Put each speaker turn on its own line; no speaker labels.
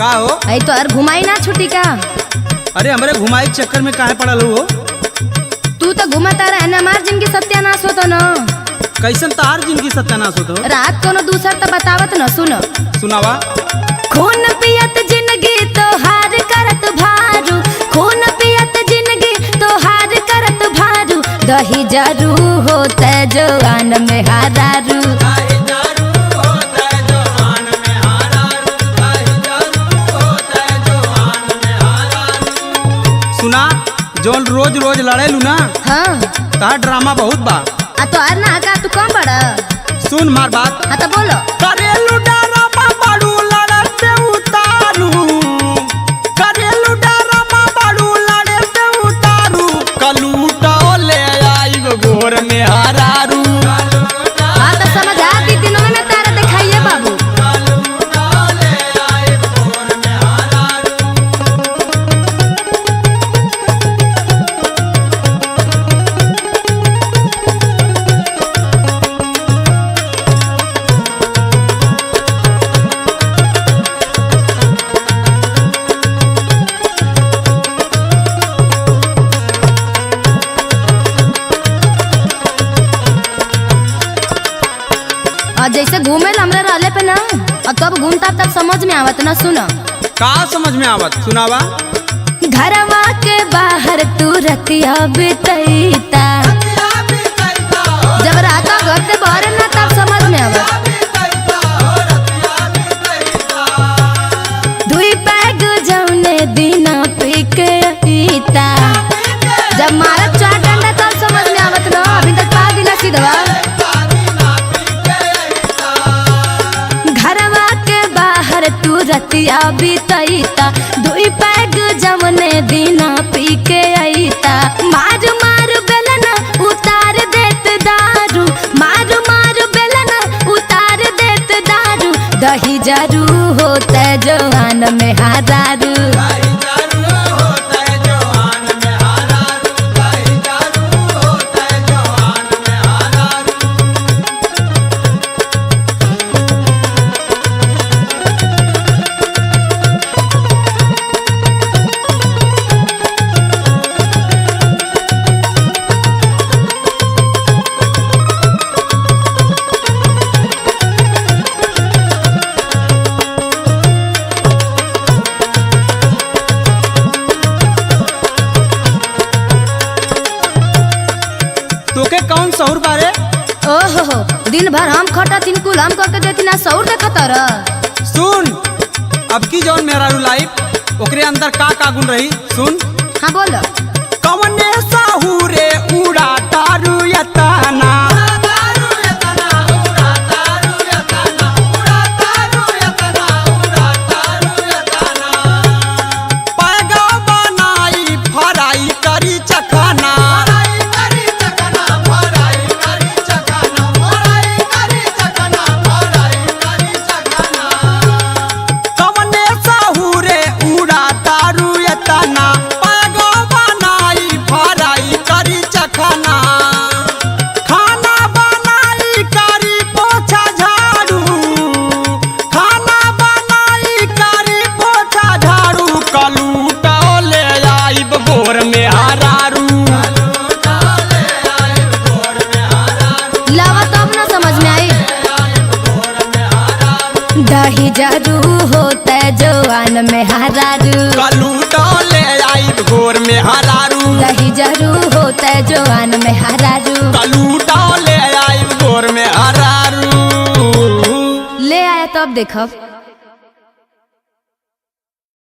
का हो?
आई तो और घुमाई ना छुट्टी का।
अरे हमारे घुमाई चक्कर में काहे पड़ल हो?
तू तो घुमाता रहे ना, हमार जिनकी सत्यानाश होतो न।
कैसन तार जिनकी सत्यानाश होतो?
रात को न दूसर तो बतावत न, सुनो
सुनावा।
खून पियत जिंदगी तो हार करत भारू, खून पियत जिंदगी तो हार करत भारू, दही जरू होते जवान में हारारू।
सुना, जोन रोज रोज लड़ेलू ना,
हाँ
तार ड्रामा बहुत बा।
आ तो आर ना का तू कम बड़ा।
सुन मार बात।
हाँ तो बोलो।
करेलू ड्रामा बड़ू लड़ते उतारू, करेलू ड्रामा बड़ू लड़ते उतारू, कलूटा ले आई गोर में हारारू।
हाँ तो समझ आ गई, तीनों में तारा दिखाइए बाबू। और जैसे घूमे हमरा रहले पे ना, और तब घूमता तब समझ में आवत ना। सुनो
का समझ में आवत? सुनावा।
घरवा के बाहर तू रतिया बितैता, जब राता घर से बाहर ना तब समझ में आवत। दुई पैग जौने दिना पी के पीता, जब मारत चार डंडा तब समझ में आवत ना। अभी तक पा दिला सीधवा। घरवा के बाहर तू रतिया बितैता, दुई पैग जवने दिना पी के आईता। मार मार बेलना उतार देत दारू, मार मार बेलना उतार देत दारू, दही जरू होते जवान में हारारू।
तोके कौन सहूर बारे?
ओहो, दिन भर हम खटा तीन कुल हम करके देती ना, सौर देखत रह।
सुन, अब की जौन मेहरारू लाइफ ओकरे अंदर का गुण रही, सुन।
हाँ बोलो।
कवने साहूरे उड़ा तारू यतना, पैगा बनाई फराई करी चखना, कवने साहूरे उड़ा तारू यतना, पैगा बनाई फराई करी चखना, खाना बनाई करी पोछा झाड़ू, खाना बनाई करी पोछा झाड़ू, कलूटा ले आइब गोर में हारारू।
लावा तब ना समझ में आई। दही जरू होते जवान में हारारू,
कलूटा ले आइब गोर में हारारू,
दही जरू होते जवान में हारारू।
कलूटा ले आइब गोर में हारारू।
ले आया तब देखब।